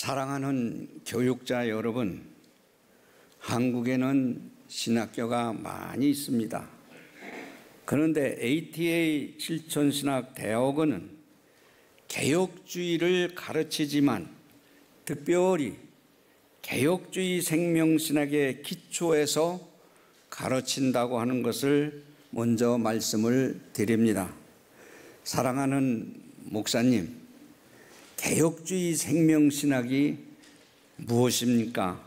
사랑하는 교육자 여러분, 한국에는 신학교가 많이 있습니다. 그런데 ATA 실천신학대학원은 개혁주의를 가르치지만 특별히 개혁주의 생명신학의 기초에서 가르친다고 하는 것을 먼저 말씀을 드립니다. 사랑하는 목사님, 개혁주의 생명신학이 무엇입니까?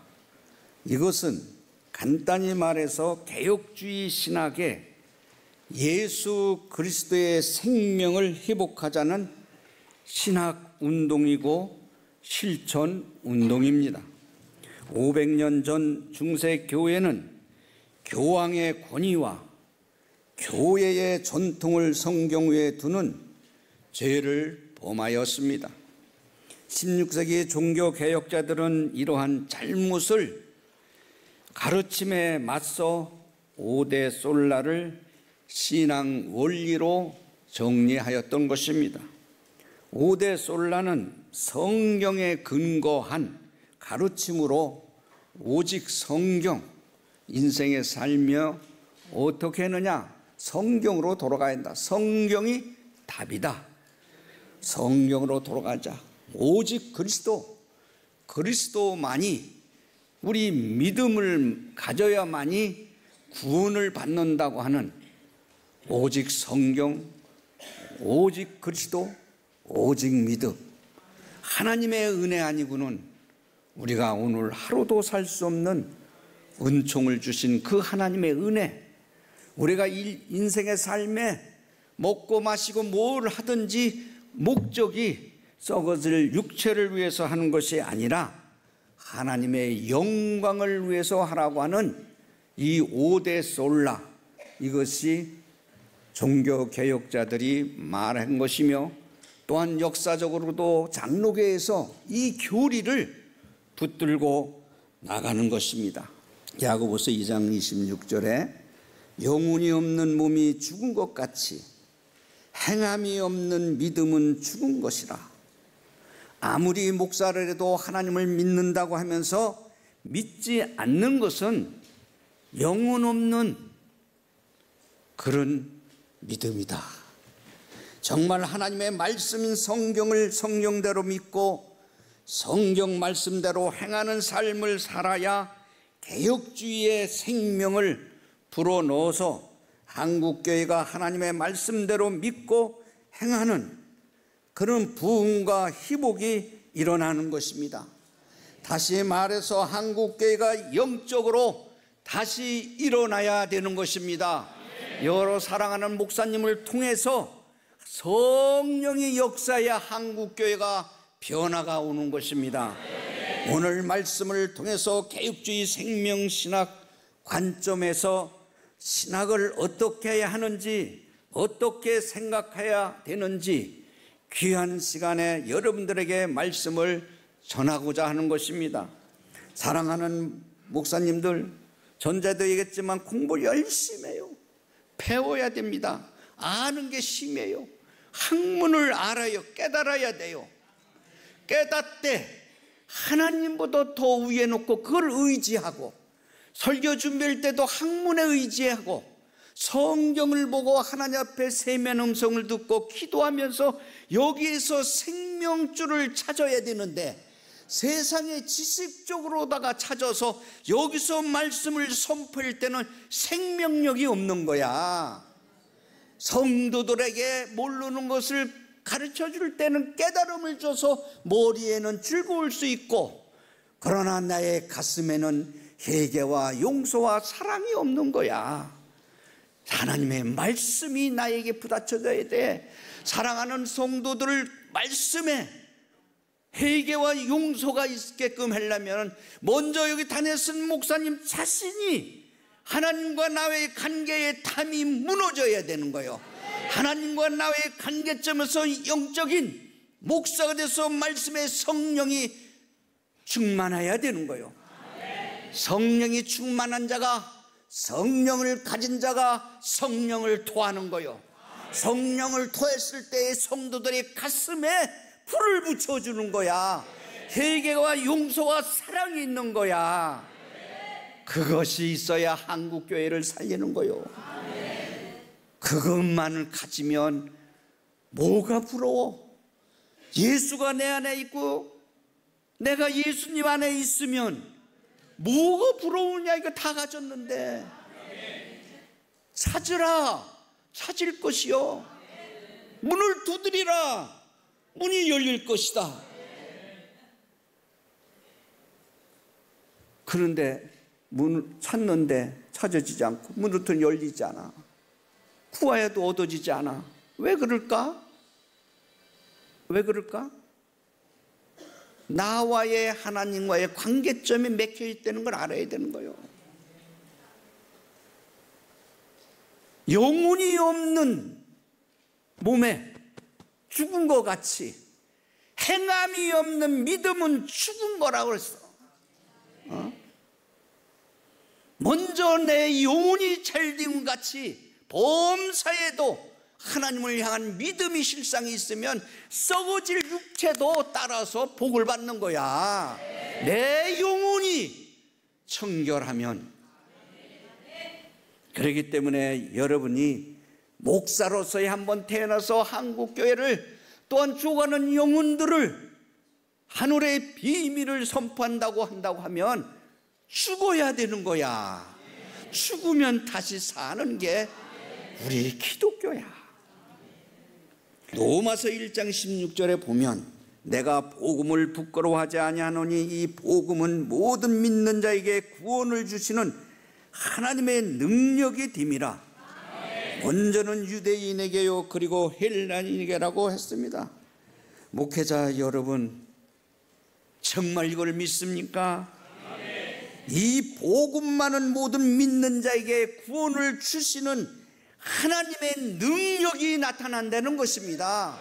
이것은 간단히 말해서 개혁주의 신학에 예수 그리스도의 생명을 회복하자는 신학운동이고 실천운동입니다. 500년 전 중세 교회는 교황의 권위와 교회의 전통을 성경 위에 두는 죄를 범하였습니다. 16세기 종교개혁자들은 이러한 잘못을 가르침에 맞서 5대 솔라를 신앙 원리로 정리하였던 것입니다. 5대 솔라는 성경에 근거한 가르침으로 오직 성경, 인생에 살며 어떻게 하느냐? 성경으로 돌아가야 한다. 성경이 답이다. 성경으로 돌아가자. 오직 그리스도만이 우리 믿음을 가져야만이 구원을 받는다고 하는 오직 성경, 오직 그리스도, 오직 믿음. 하나님의 은혜 아니고는 우리가 오늘 하루도 살 수 없는 은총을 주신 그 하나님의 은혜, 우리가 인생의 삶에 먹고 마시고 뭘 하든지 목적이 썩어질 육체를 위해서 하는 것이 아니라 하나님의 영광을 위해서 하라고 하는 이 5대 솔라, 이것이 종교개혁자들이 말한 것이며 또한 역사적으로도 장로교에서 이 교리를 붙들고 나가는 것입니다. 야고보서 2장 26절에 영혼이 없는 몸이 죽은 것 같이 행함이 없는 믿음은 죽은 것이라. 아무리 목사를 해도 하나님을 믿는다고 하면서 믿지 않는 것은 영혼 없는 그런 믿음이다. 정말 하나님의 말씀인 성경을 성경대로 믿고 성경 말씀대로 행하는 삶을 살아야 개혁주의의 생명을 불어넣어서 한국교회가 하나님의 말씀대로 믿고 행하는 그런 부흥과 회복이 일어나는 것입니다. 다시 말해서 한국교회가 영적으로 다시 일어나야 되는 것입니다. 여러 사랑하는 목사님을 통해서 성령의 역사야 한국교회가 변화가 오는 것입니다. 오늘 말씀을 통해서 개혁주의 생명신학 관점에서 신학을 어떻게 해야 하는지, 어떻게 생각해야 되는지 귀한 시간에 여러분들에게 말씀을 전하고자 하는 것입니다. 사랑하는 목사님들, 전제도 얘기했지만 공부 열심히 해요. 배워야 됩니다. 아는 게 심해요. 학문을 알아요. 깨달아야 돼요. 깨닫되 하나님보다 더 위에 놓고 그걸 의지하고, 설교 준비할 때도 학문에 의지하고 성경을 보고 하나님 앞에 세면 음성을 듣고 기도하면서 여기에서 생명줄을 찾아야 되는데 세상의 지식적으로다가 찾아서 여기서 말씀을 선포할 때는 생명력이 없는 거야. 성도들에게 모르는 것을 가르쳐 줄 때는 깨달음을 줘서 머리에는 즐거울 수 있고, 그러나 나의 가슴에는 회개와 용서와 사랑이 없는 거야. 하나님의 말씀이 나에게 부딪혀져야 돼. 사랑하는 성도들을 말씀에 회개와 용서가 있게끔 하려면 먼저 여기 다녔은 목사님 자신이 하나님과 나의 관계의 담이 무너져야 되는 거예요. 하나님과 나의 관계점에서 영적인 목사가 돼서 말씀의 성령이 충만해야 되는 거예요. 성령이 충만한 자가, 성령을 가진 자가 성령을 토하는 거예요. 성령을 토했을 때 성도들의 가슴에 불을 붙여주는 거야. 회개와 용서와 사랑이 있는 거야. 그것이 있어야 한국교회를 살리는 거요. 그것만을 가지면 뭐가 부러워? 예수가 내 안에 있고 내가 예수님 안에 있으면 뭐가 부러우냐? 이거 다 가졌는데. 찾으라, 찾을 것이요. 문을 두드리라, 문이 열릴 것이다. 그런데 문을 찾는데 찾아지지 않고 문은 열리지 않아. 구하여도 얻어지지 않아. 왜 그럴까? 왜 그럴까? 나와의 하나님과의 관계점이 맥혀 있다는 걸 알아야 되는 거예요. 영혼이 없는 몸에 죽은 것 같이 행함이 없는 믿음은 죽은 거라고 했어. 먼저 내 영혼이 잘된 것 같이 범사에도 하나님을 향한 믿음이 실상이 있으면 썩어질 육체도 따라서 복을 받는 거야. 내 영혼이 청결하면. 그렇기 때문에 여러분이 목사로서 한번 태어나서 한국교회를 또한 죽어가는 영혼들을 하늘의 비밀을 선포한다고 한다고 하면 죽어야 되는 거야. 죽으면 다시 사는 게 우리 기독교야. 로마서 1장 16절에 보면 내가 복음을 부끄러워하지 아니하노니 이 복음은 모든 믿는 자에게 구원을 주시는 하나님의 능력이 됨이라. 먼저는 유대인에게요 그리고 헬라인에게라고 했습니다. 목회자 여러분, 정말 이걸 믿습니까? 이 복음만은 모든 믿는 자에게 구원을 주시는 하나님의 능력이 나타난다는 것입니다.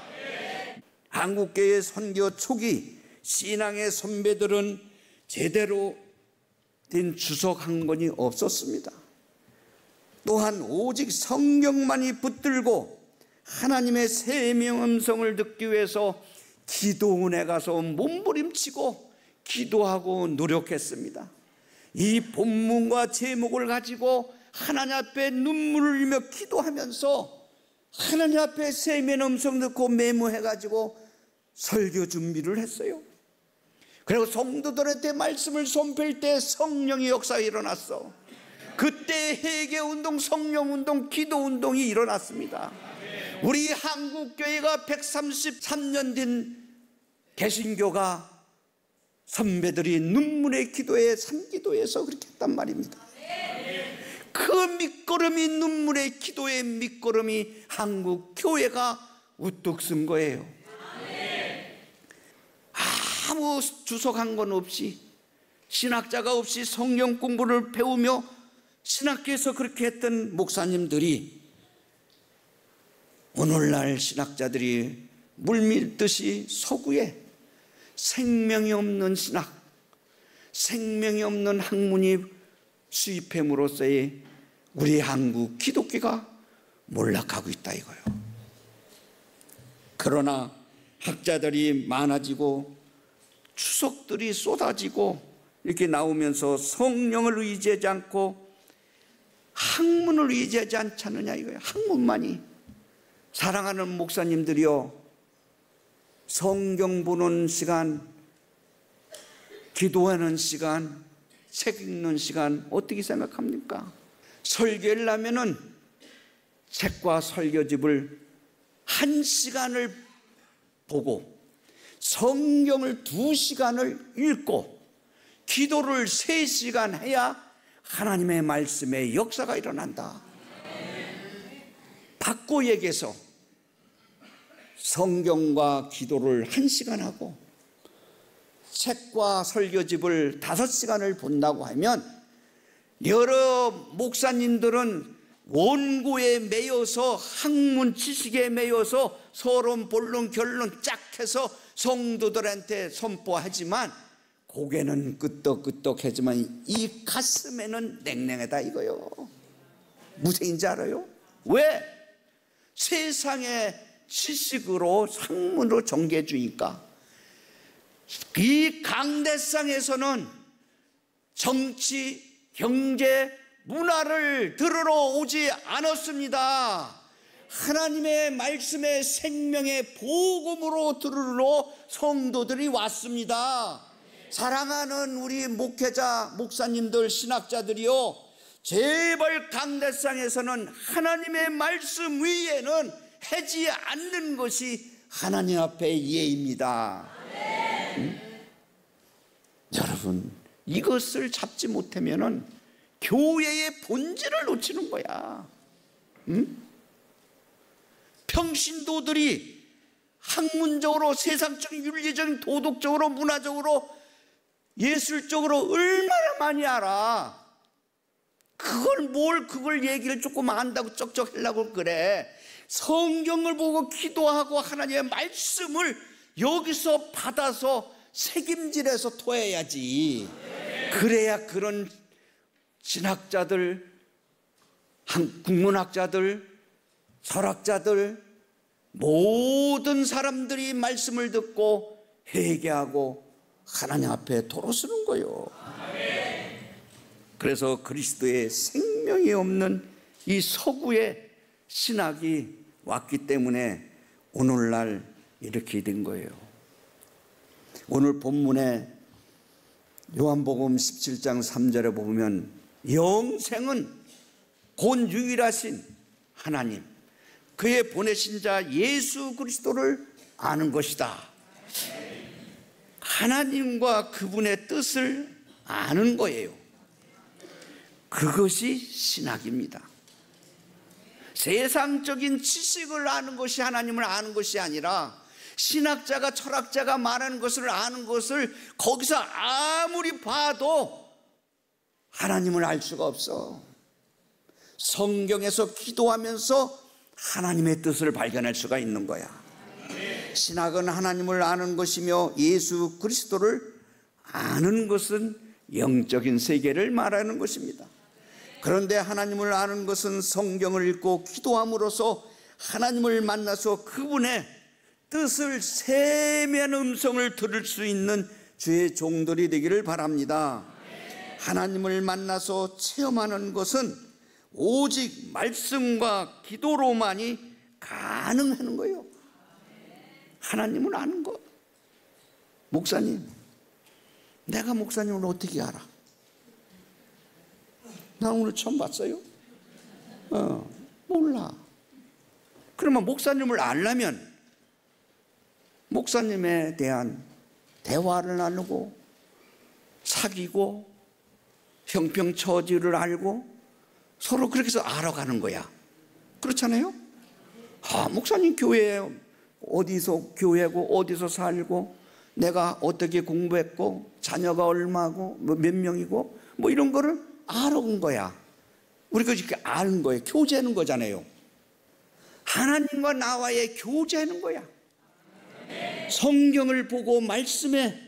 한국교회 선교 초기 신앙의 선배들은 제대로 된 주석 한 권이 없었습니다. 또한 오직 성경만이 붙들고 하나님의 생명 음성을 듣기 위해서 기도원에 가서 몸부림치고 기도하고 노력했습니다. 이 본문과 제목을 가지고 하나님 앞에 눈물을 흘리며 기도하면서 하나님 앞에 생명 음성 듣고 메모해가지고 설교 준비를 했어요. 그리고 성도들한테 말씀을 선포할 때 성령의 역사가 일어났어. 그때 회개운동, 성령운동, 기도운동이 일어났습니다. 우리 한국교회가 133년 된 개신교가 선배들이 눈물의 기도에 산기도에서 그렇게 했단 말입니다. 그 밑거름이, 눈물의 기도의 밑거름이 한국교회가 우뚝 쓴 거예요. 아무 주석한 건 없이, 신학자가 없이 성경 공부를 배우며 신학교에서 그렇게 했던 목사님들이 오늘날 신학자들이 물밀듯이 서구에 생명이 없는 신학, 생명이 없는 학문이 수입함으로써의 우리 한국 기독교가 몰락하고 있다 이거예요. 그러나 학자들이 많아지고 추석들이 쏟아지고 이렇게 나오면서 성령을 의지하지 않고 학문을 의지하지 않지 않느냐 이거예요. 학문만이. 사랑하는 목사님들이요, 성경 보는 시간, 기도하는 시간, 책 읽는 시간 어떻게 생각합니까? 설교를 하면은 책과 설교집을 1시간을 보고 성경을 2시간을 읽고 기도를 3시간 해야 하나님의 말씀의 역사가 일어난다. 바꿔 얘기해서 성경과 기도를 1시간 하고 책과 설교집을 5시간을 본다고 하면 여러 목사님들은 원고에 매여서 학문 지식에 매여서 서론, 본론, 결론 쫙 해서 성도들한테 선포하지만 고개는 끄떡끄떡하지만 이 가슴에는 냉랭하다 이거요. 무슨인지 알아요? 왜? 세상의 지식으로 학문으로 전개주니까 이 강대상에서는 정치, 경제, 문화를 들으러 오지 않았습니다. 하나님의 말씀의 생명의 복음으로 들으러 성도들이 왔습니다. 사랑하는 우리 목회자, 목사님들, 신학자들이요, 제발 강대상에서는 하나님의 말씀 위에는 하지 않는 것이 하나님 앞의 예입니다. 여러분, 이것을 잡지 못하면은 교회의 본질을 놓치는 거야. 평신도들이 학문적으로, 세상적인, 윤리적인, 도덕적으로, 문화적으로, 예술적으로 얼마나 많이 알아. 그걸 얘기를 조금 안다고 쩍쩍 하려고 그래. 성경을 보고 기도하고 하나님의 말씀을 여기서 받아서 책임질해서 토해야지. 그래야 그런 신학자들, 국문학자들, 철학자들, 모든 사람들이 말씀을 듣고 회개하고 하나님 앞에 도로 서는 거예요. 그래서 그리스도의 생명이 없는 이 서구의 신학이 왔기 때문에 오늘날 이렇게 된 거예요. 오늘 본문에 요한복음 17장 3절에 보면 영생은 곧 유일하신 하나님, 그의 보내신 자 예수 그리스도를 아는 것이다. 하나님과 그분의 뜻을 아는 거예요. 그것이 신학입니다. 세상적인 지식을 아는 것이 하나님을 아는 것이 아니라 신학자가, 철학자가 말하는 것을 아는 것을 거기서 아무리 봐도 하나님을 알 수가 없어. 성경에서 기도하면서 하나님의 뜻을 발견할 수가 있는 거야. 신학은 하나님을 아는 것이며 예수 그리스도를 아는 것은 영적인 세계를 말하는 것입니다. 그런데 하나님을 아는 것은 성경을 읽고 기도함으로써 하나님을 만나서 그분의 뜻을 세미한 음성을 들을 수 있는 주의 종들이 되기를 바랍니다. 하나님을 만나서 체험하는 것은 오직 말씀과 기도로만이 가능한 거예요. 하나님을 아는 것. 목사님, 내가 목사님을 어떻게 알아? 나 오늘 처음 봤어요. 몰라. 그러면 목사님을 알려면 목사님에 대한 대화를 나누고 사귀고 형평처지를 알고 서로 그렇게 해서 알아가는 거야. 그렇잖아요? 목사님 교회에 어디서 교회고 어디서 살고 내가 어떻게 공부했고 자녀가 얼마고 몇 명이고 뭐 이런 거를 알아온 거야. 우리가 이렇게 아는 거예요. 교제하는 거잖아요. 하나님과 나와의 교제하는 거야. 성경을 보고 말씀에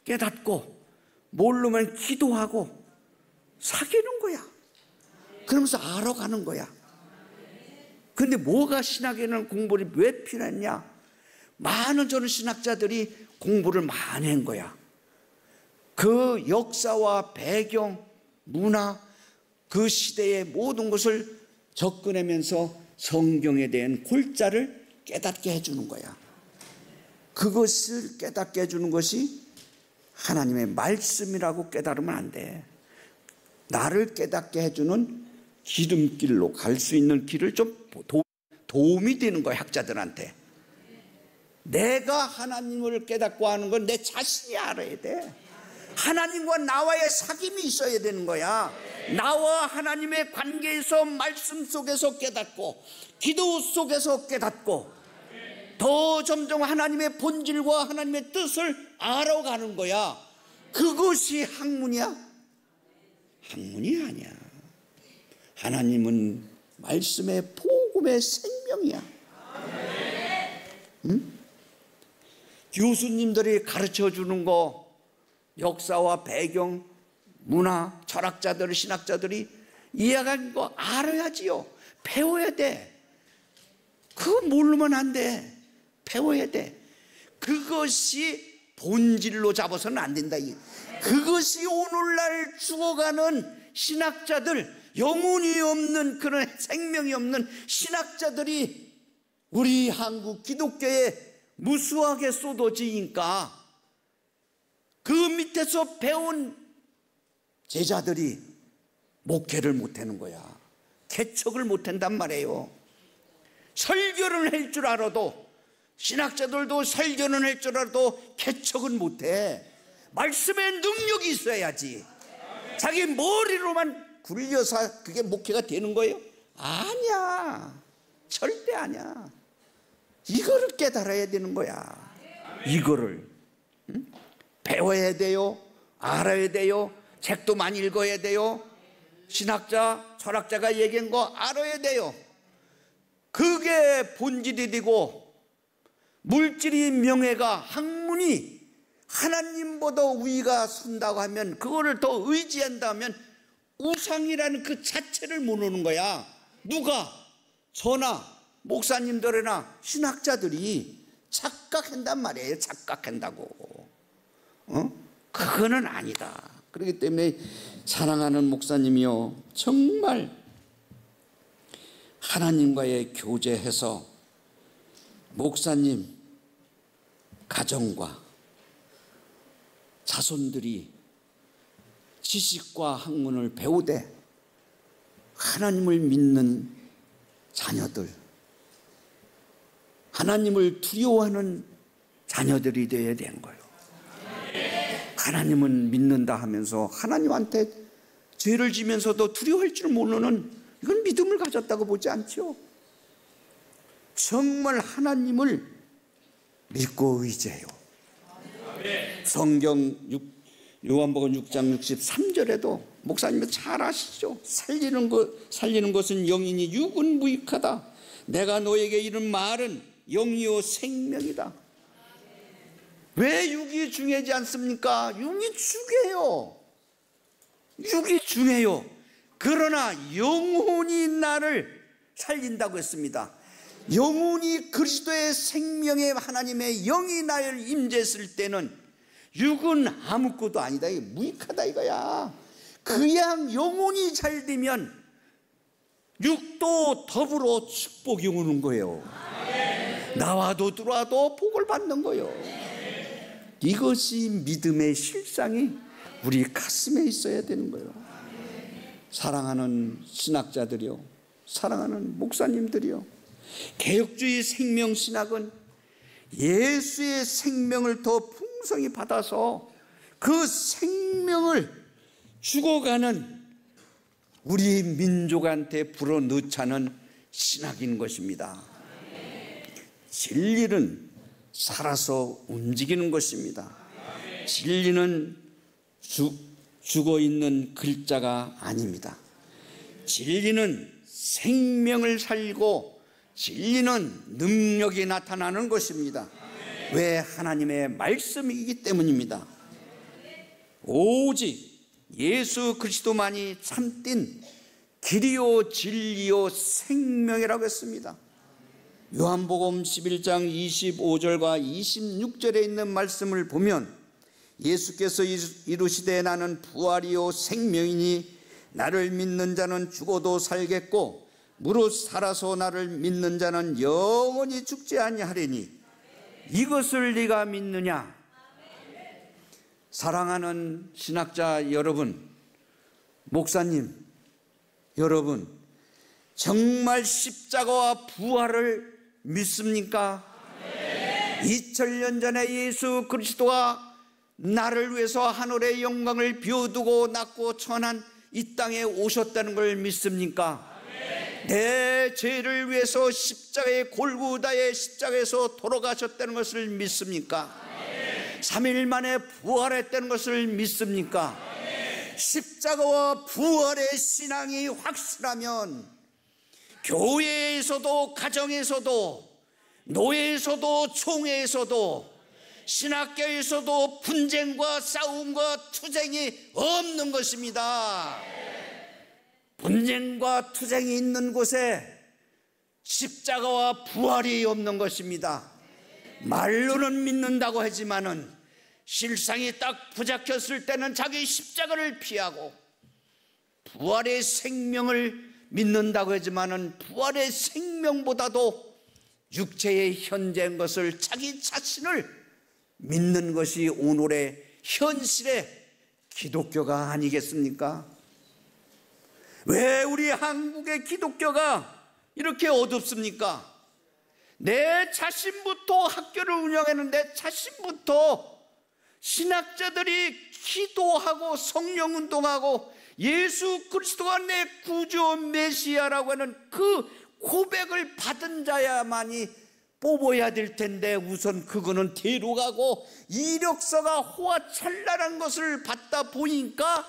깨닫고 모르면 기도하고 사귀는 거야. 그러면서 알아가는 거야. 그런데 뭐가 신학에는 공부를 왜 필요했냐? 많은 저는 신학자들이 공부를 많이 한 거야. 그 역사와 배경, 문화, 그 시대의 모든 것을 접근하면서 성경에 대한 골자를 깨닫게 해주는 거야. 그것을 깨닫게 해주는 것이 하나님의 말씀이라고 깨달으면 안 돼. 나를 깨닫게 해주는 기름길로 갈 수 있는 길을 좀 도움이 되는 거야, 학자들한테. 내가 하나님을 깨닫고 하는 건 내 자신이 알아야 돼. 하나님과 나와의 사귐이 있어야 되는 거야. 나와 하나님의 관계에서 말씀 속에서 깨닫고 기도 속에서 깨닫고 더 점점 하나님의 본질과 하나님의 뜻을 알아가는 거야. 그것이 학문이야? 학문이 아니야. 하나님은 말씀의 복음의 생명이야. 응? 교수님들이 가르쳐 주는 거, 역사와 배경, 문화, 철학자들, 신학자들이 이해하는 거 알아야지요. 배워야 돼. 그거 모르면 안 돼. 배워야 돼. 그것이 본질로 잡아서는 안 된다. 그것이 오늘날 죽어가는 신학자들, 영혼이 없는 그런 생명이 없는 신학자들이 우리 한국 기독교에 무수하게 쏟아지니까 그 밑에서 배운 제자들이 목회를 못하는 거야. 개척을 못한단 말이에요. 설교를 할 줄 알아도, 신학자들도 설교는 할 줄 알아도 개척은 못해. 말씀에 능력이 있어야지. 자기 머리로만 굴려서 그게 목회가 되는 거예요? 아니야, 절대 아니야. 이거를 깨달아야 되는 거야. 이거를 배워야 돼요. 알아야 돼요. 책도 많이 읽어야 돼요. 신학자, 철학자가 얘기한 거 알아야 돼요. 그게 본질이 되고, 물질이, 명예가, 학문이 하나님보다 위가 선다고 하면, 그거를 더 의지한다면 우상이라는 그 자체를 모르는 거야. 누가? 저나 목사님들이나 신학자들이 착각한단 말이에요. 착각한다고. 그거는 아니다. 그렇기 때문에 사랑하는 목사님이요, 정말 하나님과의 교제해서 목사님 가정과 자손들이 지식과 학문을 배우되 하나님을 믿는 자녀들, 하나님을 두려워하는 자녀들이 되어야 되는 거예요. 하나님은 믿는다 하면서 하나님한테 죄를 지면서도 두려워할 줄 모르는, 이건 믿음을 가졌다고 보지 않죠. 정말 하나님을 믿고 의지해요. 성경 요한복음 6장 63절에도 목사님은 잘 아시죠? 살리는 것은 영이니 육은 무익하다. 내가 너에게 이른 말은 영이요 생명이다. 왜 육이 중요하지 않습니까? 육이 중요해요. 육이 중요해요. 그러나 영혼이 나를 살린다고 했습니다. 영혼이 그리스도의 생명의 하나님의 영이 나를 임재했을 때는 육은 아무것도 아니다. 이게 무익하다 이거야. 그냥 영혼이 잘 되면 육도 더불어 축복이 오는 거예요. 나와도 들어와도 복을 받는 거예요. 이것이 믿음의 실상이 우리 가슴에 있어야 되는 거예요. 사랑하는 신학자들이요, 사랑하는 목사님들이요, 개혁주의 생명신학은 예수의 생명을 더 풍성히 받아서 그 생명을 죽어가는 우리 민족한테 불어넣자는 신학인 것입니다. 진리는 살아서 움직이는 것입니다. 진리는 죽어있는 글자가 아닙니다. 진리는 생명을 살고 진리는 능력이 나타나는 것입니다. 왜? 하나님의 말씀이기 때문입니다. 오직 예수 그리스도만이 참된 길이요 진리요 생명이라고 했습니다. 요한복음 11장 25절과 26절에 있는 말씀을 보면 예수께서 이르시되 나는 부활이요 생명이니 나를 믿는 자는 죽어도 살겠고 무릇 살아서 나를 믿는 자는 영원히 죽지 아니하리니 이것을 네가 믿느냐? 사랑하는 신학자 여러분, 목사님 여러분, 정말 십자가와 부활을 믿습니까? 2000년 전에 예수 그리스도가 나를 위해서 하늘의 영광을 비워두고 낮고 천한 이 땅에 오셨다는 걸 믿습니까? 내 죄를 위해서 십자가의 골고다의 십자가에서 돌아가셨다는 것을 믿습니까? 3일 만에 부활했다는 것을 믿습니까? 십자가와 부활의 신앙이 확실하면 교회에서도 가정에서도 노예에서도 총회에서도 신학교에서도 분쟁과 싸움과 투쟁이 없는 것입니다. 분쟁과 투쟁이 있는 곳에 십자가와 부활이 없는 것입니다. 말로는 믿는다고 하지만은 실상이 딱 부닥쳤을 때는 자기 십자가를 피하고 부활의 생명을 믿는다고 하지만은 부활의 생명보다도 육체의 현재인 것을 자기 자신을 믿는 것이 오늘의 현실의 기독교가 아니겠습니까? 왜 우리 한국의 기독교가 이렇게 어둡습니까? 내 자신부터 학교를 운영했는데 자신부터 신학자들이 기도하고 성령운동하고 예수 그리스도가 내 구주 메시아라고 하는 그 고백을 받은 자야만이 뽑아야 될 텐데 우선 그거는 뒤로 가고 이력서가 호화찬란한 것을 받다 보니까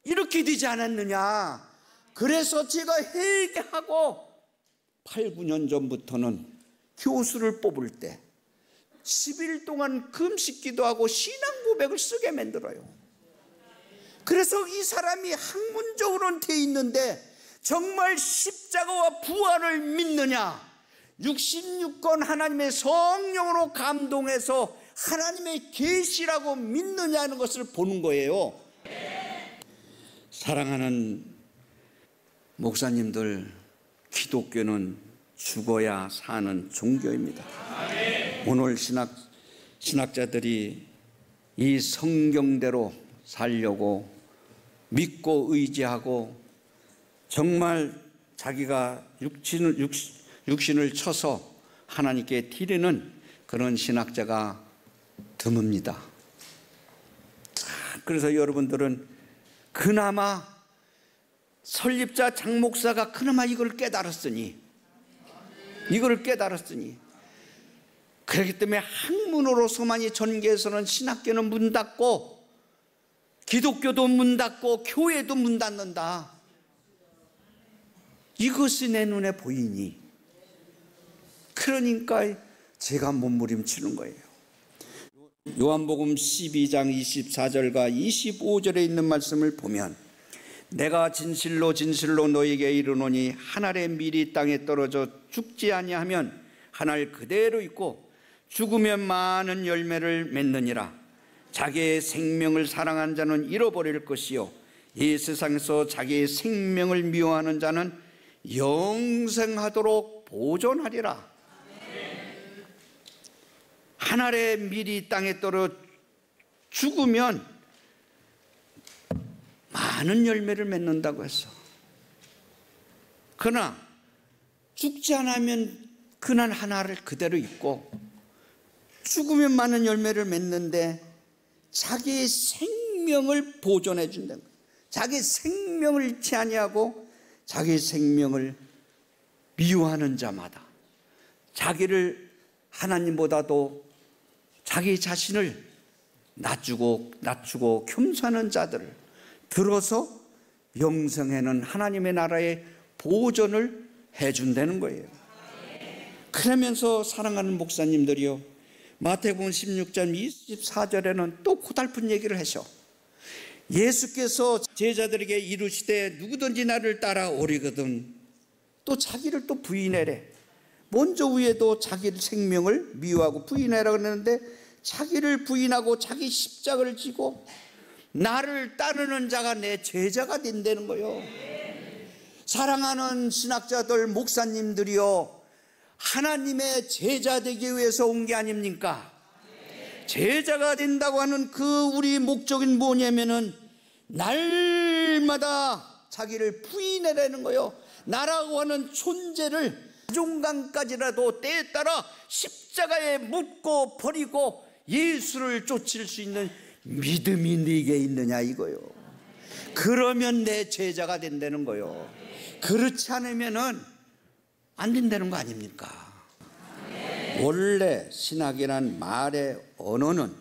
이렇게 되지 않았느냐. 그래서 제가 회개하고 8, 9년 전부터는 교수를 뽑을 때 10일 동안 금식 기도하고 신앙 고백을 쓰게 만들어요. 그래서 이 사람이 학문적으로는 돼 있는데 정말 십자가와 부활을 믿느냐, 66권 하나님의 성령으로 감동해서 하나님의 계시라고 믿느냐는 것을 보는 거예요. 사랑하는 목사님들, 기독교는 죽어야 사는 종교입니다. 오늘 신학자들이 이 성경대로 살려고 믿고 의지하고 정말 자기가 육신을 쳐서 하나님께 드리는 그런 신학자가 드뭅니다. 그래서 여러분들은 그나마 설립자 장목사가 그나마 이걸 깨달았으니 그렇기 때문에 학문으로서만이 전개해서는 신학교는 문 닫고 기독교도 문 닫고 교회도 문 닫는다. 이것이 내 눈에 보이니 그러니까 제가 몸부림치는 거예요. 요한복음 12장 24절과 25절에 있는 말씀을 보면 내가 진실로 진실로 너에게 이르노니 한 알의 밀이 땅에 떨어져 죽지 아니하면 한 알 그대로 있고 죽으면 많은 열매를 맺느니라. 자기의 생명을 사랑한 자는 잃어버릴 것이요 이 세상에서 자기의 생명을 미워하는 자는 영생하도록 보존하리라. 한 알의 밀이 땅에 떨어 죽으면 많은 열매를 맺는다고 했어. 그러나 죽지 않으면 그날 한 알을 그대로 있고 죽으면 많은 열매를 맺는데 자기의 생명을 보존해 준다는 거예요. 자기 생명을 잃지 아니하고 자기 생명을 미워하는 자마다 자기를 하나님보다도 자기 자신을 낮추고 겸손한 자들을 들어서 영생에는 하나님의 나라의 보존을 해준다는 거예요. 그러면서 사랑하는 목사님들이요, 마태복음 16장 24절에는 또 고달픈 얘기를 하셔. 예수께서 제자들에게 이르시되 누구든지 나를 따라오리거든 또 자기를 또 부인해래. 먼저 위에도 자기 생명을 미워하고 부인해라 그러는데 자기를 부인하고 자기 십자가를 지고 나를 따르는 자가 내 제자가 된다는 거예요. 사랑하는 신학자들, 목사님들이요, 하나님의 제자 되기 위해서 온 게 아닙니까? 제자가 된다고 하는 그 우리 목적은 뭐냐면은 날마다 자기를 부인해내는 거예요. 나라고 하는 존재를 종간까지라도 때에 따라 십자가에 묻고 버리고 예수를 쫓을 수 있는 믿음이 네게 있느냐 이거요. 그러면 내 제자가 된다는 거요. 그렇지 않으면은 안 된다는 거 아닙니까? 원래 신학이란 말의 언어는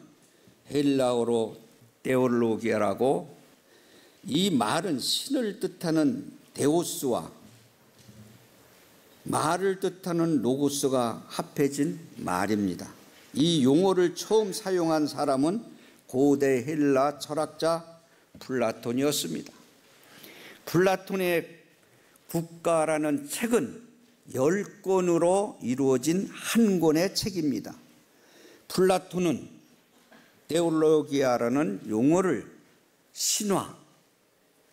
헬라어로 데올로기아라고, 이 말은 신을 뜻하는 데오스와 말을 뜻하는 로고스가 합해진 말입니다. 이 용어를 처음 사용한 사람은 고대 헬라 철학자 플라톤이었습니다. 플라톤의 국가라는 책은 10권으로 이루어진 한 권의 책입니다. 플라톤은 데올로기아라는 용어를 신화,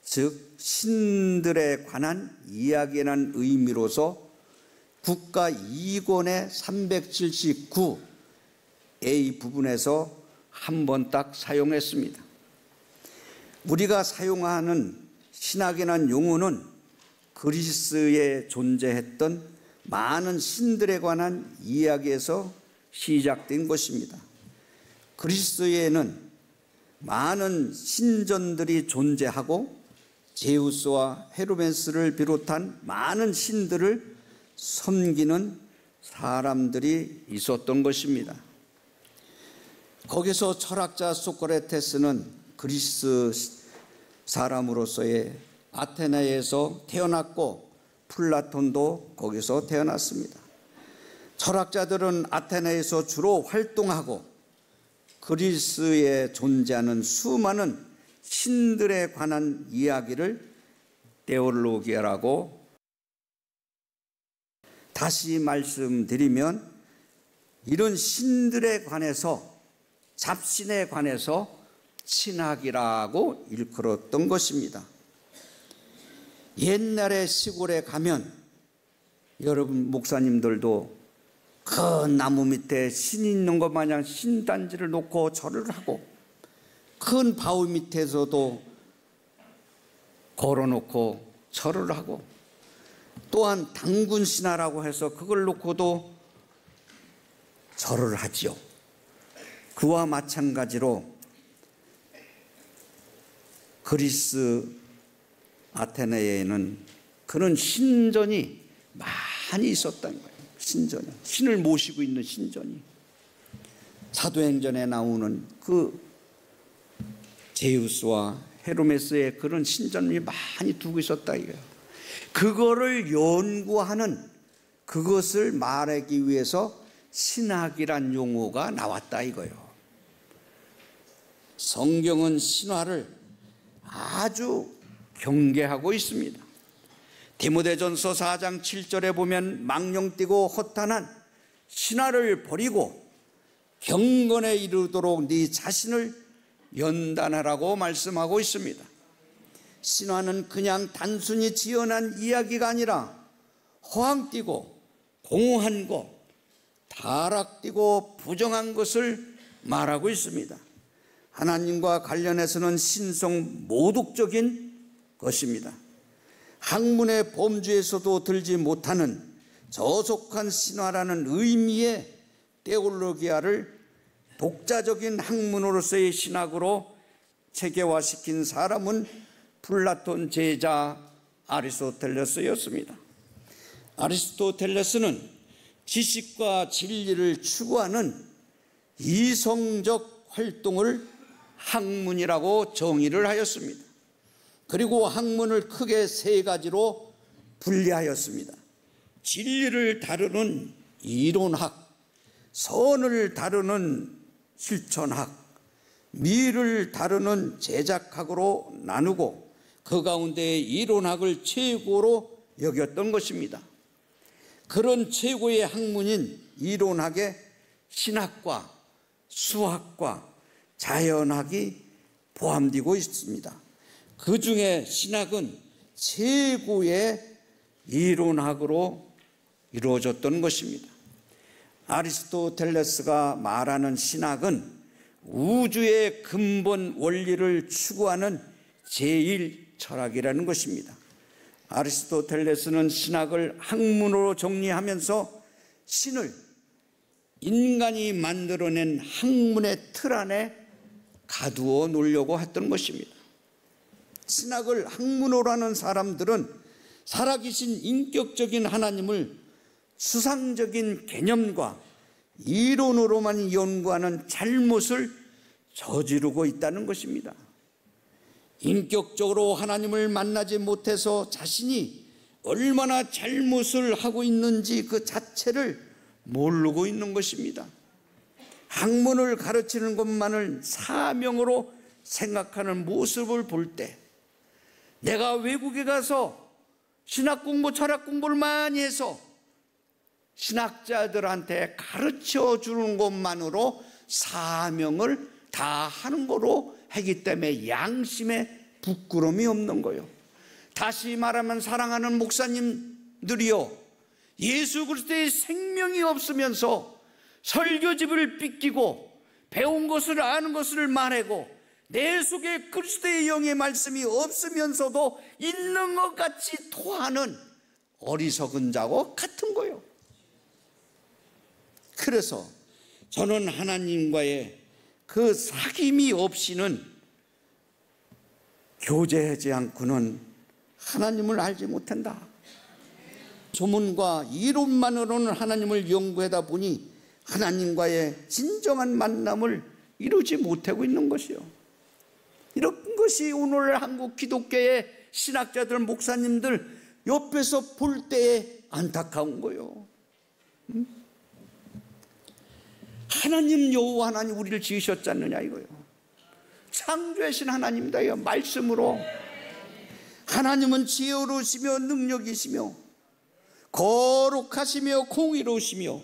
즉 신들에 관한 이야기라는 의미로서 국가 2권의 379A 부분에서 한 번 딱 사용했습니다. 우리가 사용하는 신학이라는 용어는 그리스에 존재했던 많은 신들에 관한 이야기에서 시작된 것입니다. 그리스에는 많은 신전들이 존재하고 제우스와 헤르메스를 비롯한 많은 신들을 섬기는 사람들이 있었던 것입니다. 거기서 철학자 소크라테스는 그리스 사람으로서의 아테네에서 태어났고 플라톤도 거기서 태어났습니다. 철학자들은 아테네에서 주로 활동하고 그리스에 존재하는 수많은 신들에 관한 이야기를 데올로기아라고, 다시 말씀드리면 이런 신들에 관해서, 잡신에 관해서 신학이라고 일컬었던 것입니다. 옛날에 시골에 가면 여러분 목사님들도 큰 나무 밑에 신이 있는 것 마냥 신단지를 놓고 절을 하고, 큰 바위 밑에서도 걸어놓고 절을 하고, 또한 당군신화라고 해서 그걸 놓고도 절을 하지요. 그와 마찬가지로 그리스 아테네에는 그런 신전이 많이 있었다는 거예요. 신전이, 신을 모시고 있는 신전이. 사도행전에 나오는 그 제우스와 헤르메스의 그런 신전이 많이 두고 있었다 이거예요. 그거를 연구하는, 그것을 말하기 위해서 신학이란 용어가 나왔다 이거예요. 성경은 신화를 아주 경계하고 있습니다. 디모데전서 4장 7절에 보면 망령뛰고 허탄한 신화를 버리고 경건에 이르도록 네 자신을 연단하라고 말씀하고 있습니다. 신화는 그냥 단순히 지어낸 이야기가 아니라 허황뛰고 공허한 것, 타락되고 부정한 것을 말하고 있습니다. 하나님과 관련해서는 신성 모독적인 것입니다. 학문의 범주에서도 들지 못하는 저속한 신화라는 의미의 데올로기아를 독자적인 학문으로서의 신학으로 체계화시킨 사람은 플라톤 제자 아리스토텔레스였습니다. 아리스토텔레스는 지식과 진리를 추구하는 이성적 활동을 학문이라고 정의를 하였습니다. 그리고 학문을 크게 세 가지로 분리하였습니다. 진리를 다루는 이론학, 선을 다루는 실천학, 미를 다루는 제작학으로 나누고 그 가운데 이론학을 최고로 여겼던 것입니다. 그런 최고의 학문인 이론학에 신학과 수학과 자연학이 포함되고 있습니다. 그 중에 신학은 최고의 이론학으로 이루어졌던 것입니다. 아리스토텔레스가 말하는 신학은 우주의 근본 원리를 추구하는 제1철학이라는 것입니다. 아리스토텔레스는 신학을 학문으로 정리하면서 신을 인간이 만들어낸 학문의 틀 안에 가두어 놓으려고 했던 것입니다. 신학을 학문으로 하는 사람들은 살아계신 인격적인 하나님을 수상적인 개념과 이론으로만 연구하는 잘못을 저지르고 있다는 것입니다. 인격적으로 하나님을 만나지 못해서 자신이 얼마나 잘못을 하고 있는지 그 자체를 모르고 있는 것입니다. 학문을 가르치는 것만을 사명으로 생각하는 모습을 볼 때, 내가 외국에 가서 신학 공부, 철학 공부를 많이 해서 신학자들한테 가르쳐 주는 것만으로 사명을 다 하는 거로 하기 때문에 양심에 부끄러움이 없는 거예요. 다시 말하면 사랑하는 목사님들이요, 예수 그리스도의 생명이 없으면서 설교집을 삐끼고 배운 것을 아는 것을 말하고 내 속에 그리스도의 영의 말씀이 없으면서도 있는 것 같이 토하는 어리석은 자와 같은 거예요. 그래서 저는 하나님과의 그 사귐이 없이는, 교제하지 않고는 하나님을 알지 못한다. 소문과 이론만으로는 하나님을 연구하다 보니 하나님과의 진정한 만남을 이루지 못하고 있는 것이요. 이런 것이 오늘 한국 기독교의 신학자들, 목사님들 옆에서 볼 때에 안타까운 거요. 하나님, 여호와 하나님 우리를 지으셨지 않느냐 이거요. 창조하신 하나님이다. 이거 말씀으로. 하나님은 지혜로우시며 능력이시며 거룩하시며 공의로우시며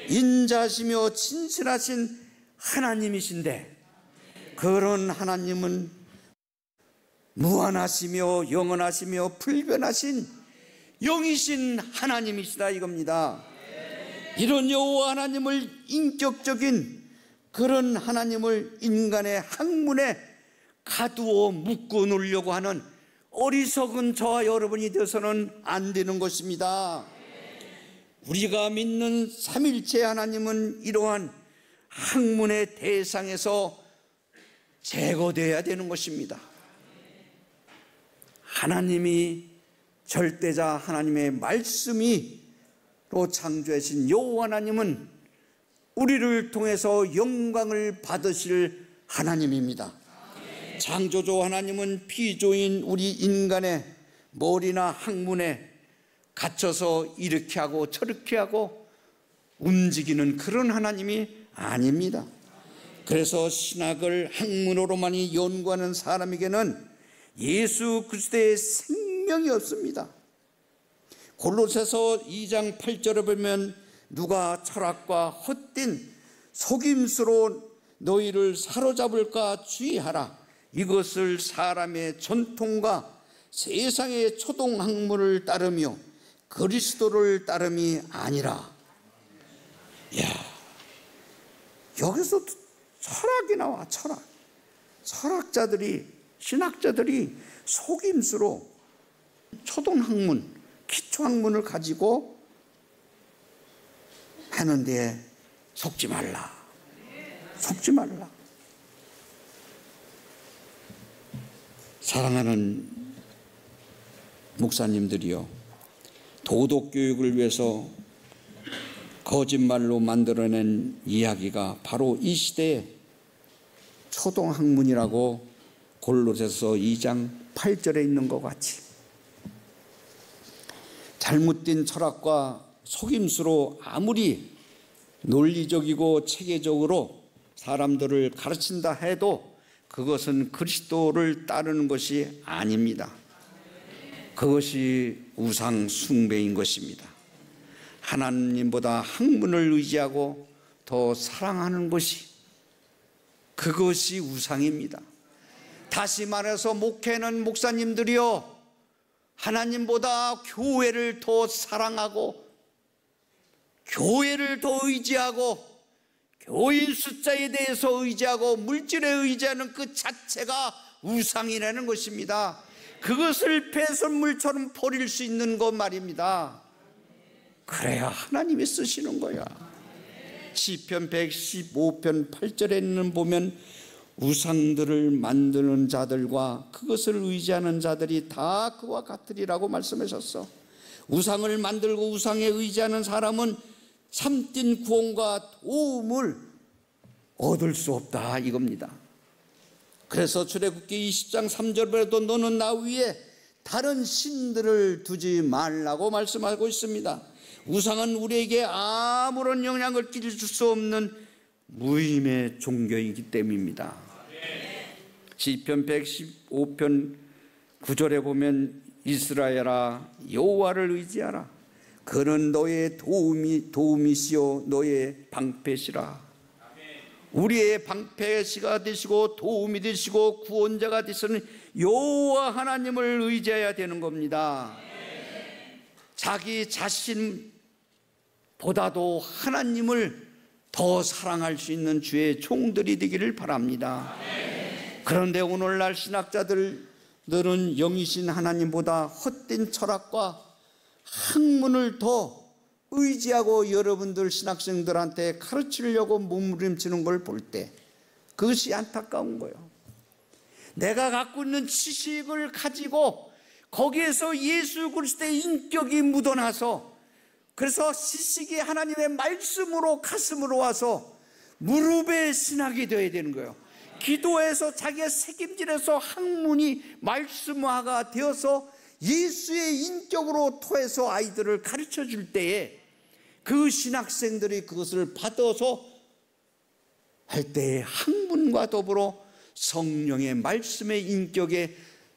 인자하시며 진실하신 하나님이신데, 그런 하나님은 무한하시며 영원하시며 불변하신 영이신 하나님이시다 이겁니다. 이런 여호와 하나님을, 인격적인 그런 하나님을 인간의 학문에 가두어 묶어 놓으려고 하는 어리석은 저와 여러분이 되어서는 안 되는 것입니다. 우리가 믿는 삼일체 하나님은 이러한 학문의 대상에서 제거되어야 되는 것입니다. 하나님이 절대자 하나님의 말씀이 로 창조하신 여호와 하나님은 우리를 통해서 영광을 받으실 하나님입니다. 창조주 하나님은 피조인 우리 인간의 머리나 학문에 갇혀서 이렇게 하고 저렇게 하고 움직이는 그런 하나님이 아닙니다. 그래서 신학을 학문으로만이 연구하는 사람에게는 예수 그리스도의 생명이 없습니다. 골로새서 2장 8절에 보면 누가 철학과 헛된 속임수로 너희를 사로잡을까 주의하라. 이것을 사람의 전통과 세상의 초동학문을 따르며 그리스도를 따름이 아니라. 여기서 철학이 나와. 철학자들이, 신학자들이 속임수로 초동학문, 기초학문을 가지고 하는데 속지 말라. 사랑하는 목사님들이요, 도덕교육을 위해서 거짓말로 만들어낸 이야기가 바로 이 시대의 초동학문이라고 골로새서 2장 8절에 있는 것 같이, 잘못된 철학과 속임수로 아무리 논리적이고 체계적으로 사람들을 가르친다 해도 그것은 그리스도를 따르는 것이 아닙니다. 그것이 우상 숭배인 것입니다. 하나님보다 학문을 의지하고 더 사랑하는 것이, 그것이 우상입니다. 다시 말해서 목회는 목사님들이요, 하나님보다 교회를 더 사랑하고 교회를 더 의지하고 교인 숫자에 대해서 의지하고 물질에 의지하는 그 자체가 우상이라는 것입니다. 그것을 배설물처럼 버릴 수 있는 것 말입니다. 그래야 하나님이 쓰시는 거야. 시편 115편 8절에는 보면 우상들을 만드는 자들과 그것을 의지하는 자들이 다 그와 같으리라고 말씀하셨어. 우상을 만들고 우상에 의지하는 사람은 참된 구원과 도움을 얻을 수 없다 이겁니다. 그래서 출애굽기 20장 3절에도 너는 나 위에 다른 신들을 두지 말라고 말씀하고 있습니다. 우상은 우리에게 아무런 영향을 끼칠 수 없는 무임의 종교이기 때문입니다. 시편 115편 9절에 보면 이스라엘아 여호와를 의지하라. 그는 너의 도움이시요 너의 방패시라. 우리의 방패시가 되시고 도움이 되시고 구원자가 되시는 여호와 하나님을 의지해야 되는 겁니다. 자기 자신보다도 하나님을 더 사랑할 수 있는 주의 종들이 되기를 바랍니다. 그런데 오늘날 신학자들은 영이신 하나님보다 헛된 철학과 학문을 더 의지하고 여러분들 신학생들한테 가르치려고 몸부림치는 걸 볼 때 그것이 안타까운 거예요. 내가 갖고 있는 지식을 가지고 거기에서 예수 그리스도의 인격이 묻어나서, 그래서 지식이 하나님의 말씀으로 가슴으로 와서 무릎에 신학이 되어야 되는 거예요. 기도에서 자기의 책임질에서 학문이 말씀화가 되어서 예수의 인격으로 토해서 아이들을 가르쳐 줄 때에 그 신학생들이 그것을 받아서 할 때에 학문과 더불어 성령의 말씀의 인격에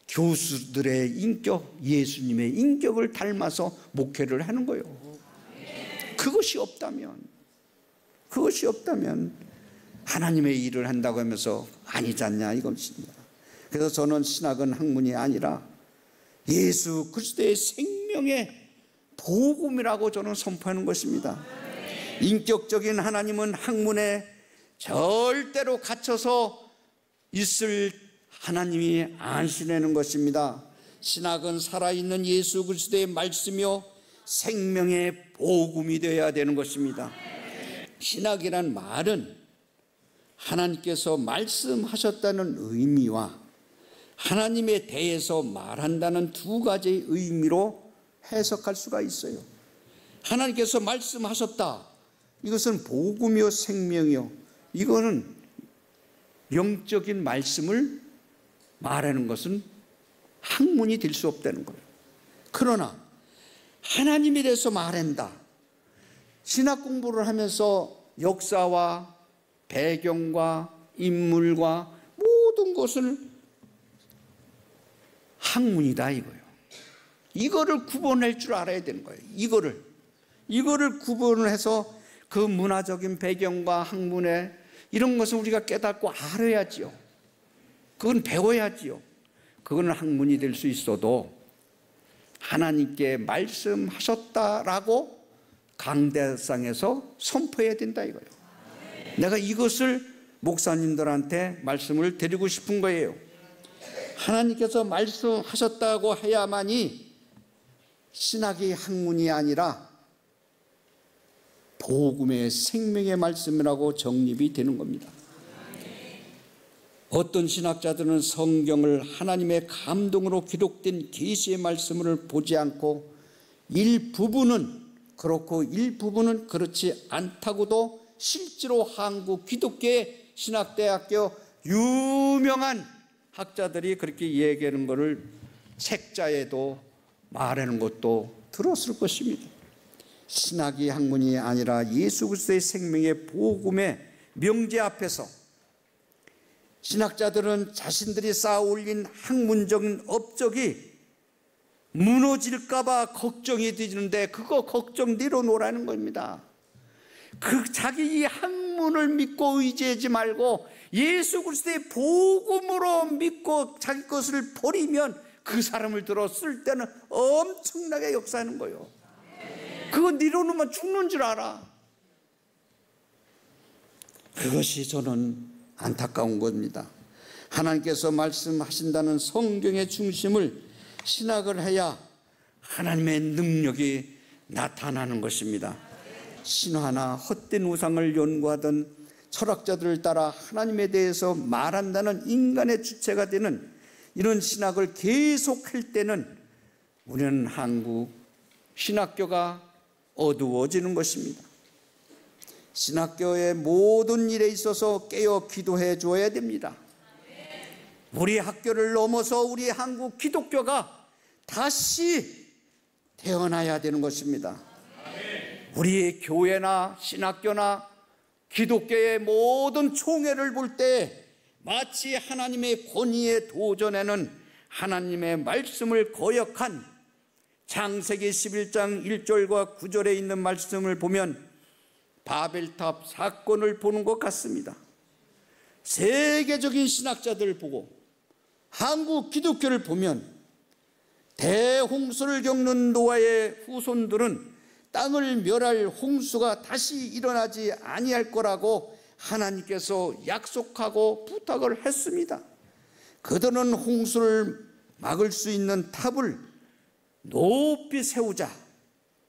교수들의 인격, 예수님의 인격을 닮아서 목회를 하는 거예요. 그것이 없다면 하나님의 일을 한다고 하면서 아니지 않냐 이것입니다. 그래서 저는 신학은 학문이 아니라 예수 그리스도의 생명의 복음이라고 저는 선포하는 것입니다. 인격적인 하나님은 학문에 절대로 갇혀서 있을 하나님이 아니시라는 것입니다. 신학은 살아있는 예수 그리스도의 말씀이요 생명의 복음이 되어야 되는 것입니다. 신학이란 말은 하나님께서 말씀하셨다는 의미와 하나님에 대해서 말한다는 두 가지의 의미로 해석할 수가 있어요. 하나님께서 말씀하셨다, 이것은 복음이요 생명이요, 이거는 영적인 말씀을 말하는 것은 학문이 될 수 없다는 거예요. 그러나 하나님에 대해서 말한다, 신학 공부를 하면서 역사와 배경과 인물과 모든 것을 학문이다 이거예요. 이거를 구분할 줄 알아야 되는 거예요. 이거를 구분을 해서 그 문화적인 배경과 학문의 이런 것을 우리가 깨닫고 알아야지요. 그건 배워야지요. 그건 학문이 될 수 있어도 하나님께 말씀하셨다라고 강대상에서 선포해야 된다 이거예요. 내가 이것을 목사님들한테 말씀을 드리고 싶은 거예요. 하나님께서 말씀하셨다고 해야만이 신학이 학문이 아니라 복음의 생명의 말씀이라고 정립이 되는 겁니다. 어떤 신학자들은 성경을 하나님의 감동으로 기록된 계시의 말씀을 보지 않고 일부분은 그렇고 일부분은 그렇지 않다고도 실제로 한국 기독교의 신학대학교 유명한 학자들이 그렇게 얘기하는 것을 책자에도 말하는 것도 들었을 것입니다. 신학이 학문이 아니라 예수 그리스도의 생명의 복음의 명제 앞에서 신학자들은 자신들이 쌓아 올린 학문적인 업적이 무너질까 봐 걱정이 되는데 그거 걱정 내려놓으라는 겁니다. 그 자기 이 학문을 믿고 의지하지 말고 예수 그리스도의 복음으로 믿고 자기 것을 버리면 그 사람을 들었을 때는 엄청나게 역사하는 거예요. 그거 내려놓으면 죽는 줄 알아. 그것이 저는 안타까운 겁니다. 하나님께서 말씀하신다는 성경의 중심을 신학을 해야 하나님의 능력이 나타나는 것입니다. 신화나 헛된 우상을 연구하던 철학자들을 따라 하나님에 대해서 말한다는 인간의 주체가 되는 이런 신학을 계속할 때는 우리는 한국 신학교가 어두워지는 것입니다. 신학교의 모든 일에 있어서 깨어 기도해 줘야 됩니다. 우리 학교를 넘어서 우리 한국 기독교가 다시 태어나야 되는 것입니다. 우리 교회나 신학교나 기독교의 모든 총회를 볼 때 마치 하나님의 권위에 도전하는 하나님의 말씀을 거역한 창세기 11장 1절과 9절에 있는 말씀을 보면 바벨탑 사건을 보는 것 같습니다. 세계적인 신학자들을 보고 한국 기독교를 보면 대홍수를 겪는 노아의 후손들은 땅을 멸할 홍수가 다시 일어나지 아니할 거라고 하나님께서 약속하고 부탁을 했습니다. 그들은 홍수를 막을 수 있는 탑을 높이 세우자.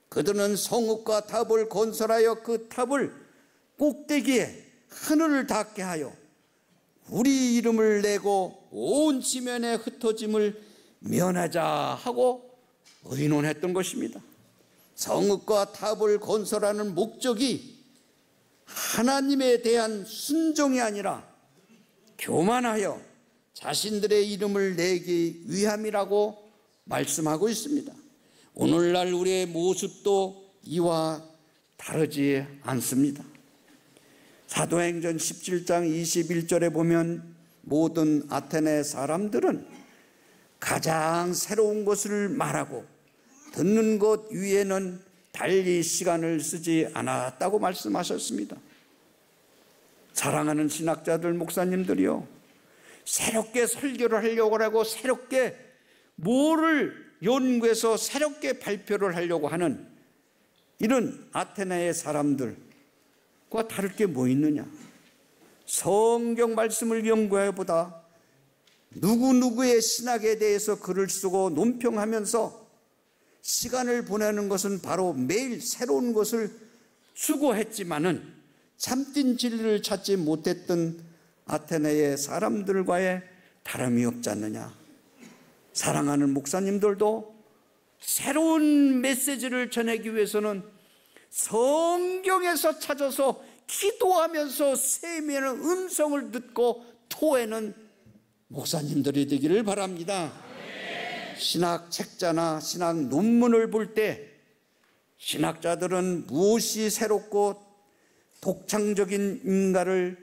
그들은 성읍과 탑을 건설하여 그 탑을 꼭대기에 하늘을 닿게 하여 우리 이름을 내고 온 지면에 흩어짐을 면하자 하고 의논했던 것입니다. 성읍과 탑을 건설하는 목적이 하나님에 대한 순종이 아니라 교만하여 자신들의 이름을 내기 위함이라고 말씀하고 있습니다. 오늘날 우리의 모습도 이와 다르지 않습니다. 사도행전 17장 21절에 보면 모든 아테네 사람들은 가장 새로운 것을 말하고 듣는 것 위에는 달리 시간을 쓰지 않았다고 말씀하셨습니다. 사랑하는 신학자들, 목사님들이요, 새롭게 설교를 하려고 하고 새롭게 뭐를 연구해서 새롭게 발표를 하려고 하는 이런 아테네의 사람들과 다를 게 뭐 있느냐? 성경 말씀을 연구해 보다 누구누구의 신학에 대해서 글을 쓰고 논평하면서 시간을 보내는 것은 바로 매일 새로운 것을 추구했지만은 참된 진리를 찾지 못했던 아테네의 사람들과의 다름이 없지 않느냐. 사랑하는 목사님들도 새로운 메시지를 전하기 위해서는 성경에서 찾아서 기도하면서 세미는 음성을 듣고 토해는 목사님들이 되기를 바랍니다. 신학 책자나 신학 논문을 볼 때 신학자들은 무엇이 새롭고 독창적인 인가를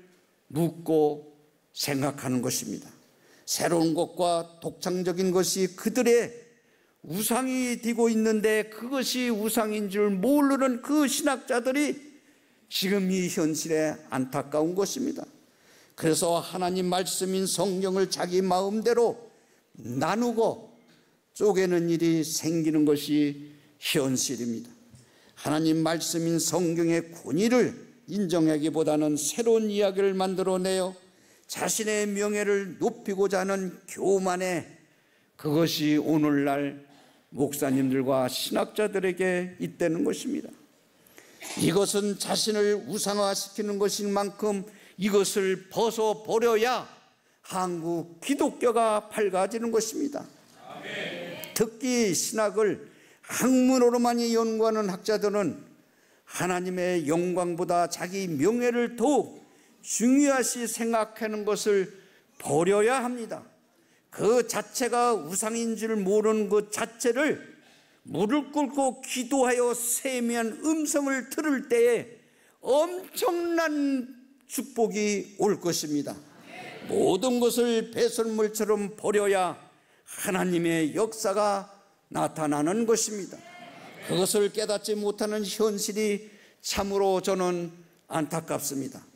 묻고 생각하는 것입니다. 새로운 것과 독창적인 것이 그들의 우상이 되고 있는데 그것이 우상인 줄 모르는 그 신학자들이 지금 이 현실에 안타까운 것입니다. 그래서 하나님 말씀인 성경을 자기 마음대로 나누고 쪼개는 일이 생기는 것이 현실입니다. 하나님 말씀인 성경의 권위를 인정하기보다는 새로운 이야기를 만들어내어 자신의 명예를 높이고자 하는 교만에, 그것이 오늘날 목사님들과 신학자들에게 있다는 것입니다. 이것은 자신을 우상화시키는 것인 만큼 이것을 벗어버려야 한국 기독교가 밝아지는 것입니다. 특히 신학을 학문으로만 연구하는 학자들은 하나님의 영광보다 자기 명예를 더욱 중요하시 생각하는 것을 버려야 합니다. 그 자체가 우상인 줄 모르는 그 자체를 무릎 꿇고 기도하여 세미한 음성을 들을 때에 엄청난 축복이 올 것입니다. 모든 것을 배설물처럼 버려야 하나님의 역사가 나타나는 것입니다. 그것을 깨닫지 못하는 현실이 참으로 저는 안타깝습니다.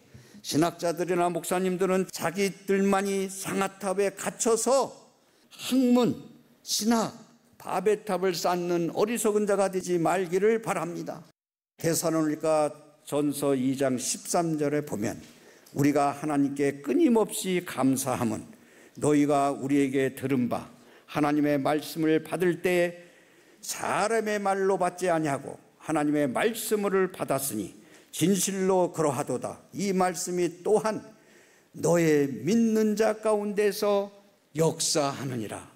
신학자들이나 목사님들은 자기들만이 상아탑에 갇혀서 학문, 신학, 바베탑을 쌓는 어리석은 자가 되지 말기를 바랍니다. 데살로니가 전서 2장 13절에 보면 우리가 하나님께 끊임없이 감사함은 너희가 우리에게 들은 바 하나님의 말씀을 받을 때에 사람의 말로 받지 아니하고 하나님의 말씀을 받았으니 진실로 그러하도다. 이 말씀이 또한 너의 믿는 자 가운데서 역사하느니라.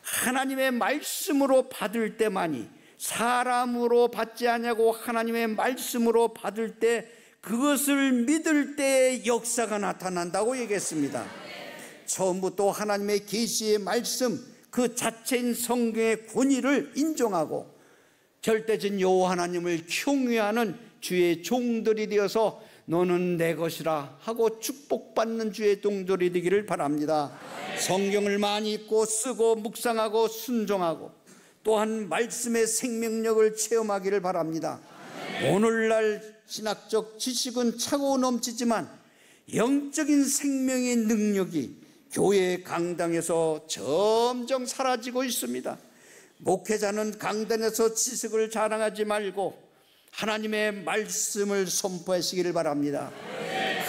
하나님의 말씀으로 받을 때만이, 사람으로 받지 아니하고 하나님의 말씀으로 받을 때 그것을 믿을 때의 역사가 나타난다고 얘기했습니다. 처음부터 하나님의 계시의 말씀 그 자체인 성경의 권위를 인정하고 절대진 여호와 하나님을 경외하는 주의 종들이 되어서 너는 내 것이라 하고 축복받는 주의 종들이 되기를 바랍니다. 성경을 많이 읽고 쓰고 묵상하고 순종하고 또한 말씀의 생명력을 체험하기를 바랍니다. 오늘날 신학적 지식은 차고 넘치지만 영적인 생명의 능력이 교회 강당에서 점점 사라지고 있습니다. 목회자는 강단에서 지식을 자랑하지 말고 하나님의 말씀을 선포하시기를 바랍니다.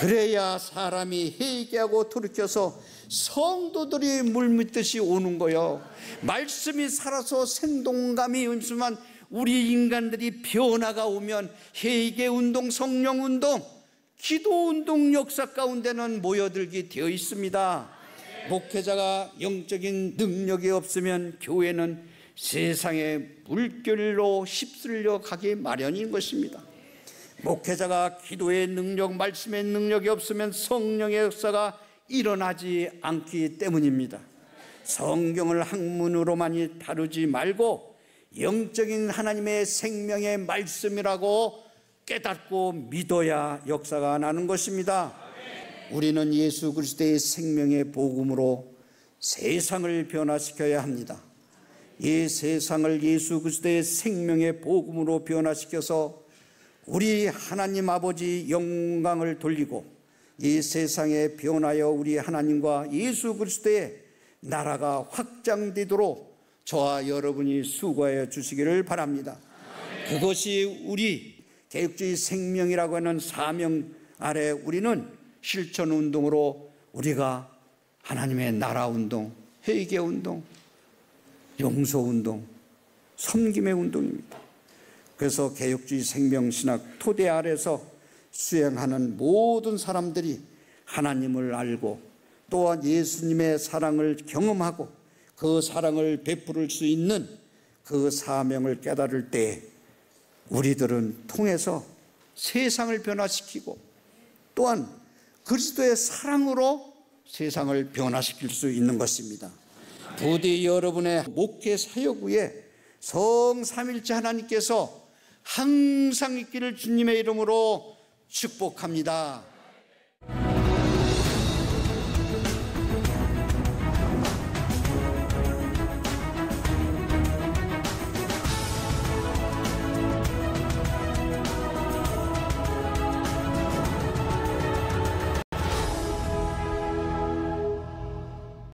그래야 사람이 회개하고 돌이켜서 성도들이 물밀듯이 오는 거요. 말씀이 살아서 생동감이 있지만 우리 인간들이 변화가 오면 회개운동, 성령운동, 기도운동 역사 가운데는 모여들게 되어 있습니다. 목회자가 영적인 능력이 없으면 교회는 세상의 물결로 휩쓸려 가기 마련인 것입니다. 목회자가 기도의 능력, 말씀의 능력이 없으면 성령의 역사가 일어나지 않기 때문입니다. 성경을 학문으로만 다루지 말고 영적인 하나님의 생명의 말씀이라고 깨닫고 믿어야 역사가 나는 것입니다. 우리는 예수 그리스도의 생명의 복음으로 세상을 변화시켜야 합니다. 이 세상을 예수 그리스도의 생명의 복음으로 변화시켜서 우리 하나님 아버지 영광을 돌리고 이 세상에 변하여 우리 하나님과 예수 그리스도의 나라가 확장되도록 저와 여러분이 수고하여 주시기를 바랍니다. 그것이 우리 개혁주의 생명이라고 하는 사명 아래 우리는 실천운동으로 우리가 하나님의 나라운동, 회개운동, 용서운동, 섬김의 운동입니다. 그래서 개혁주의 생명신학 토대 아래서 수행하는 모든 사람들이 하나님을 알고 또한 예수님의 사랑을 경험하고 그 사랑을 베풀을 수 있는 그 사명을 깨달을 때 우리들은 통해서 세상을 변화시키고 또한 그리스도의 사랑으로 세상을 변화시킬 수 있는 것입니다. 부디 여러분의 목회 사역 후에 성삼일체 하나님께서 항상 있기를 주님의 이름으로 축복합니다.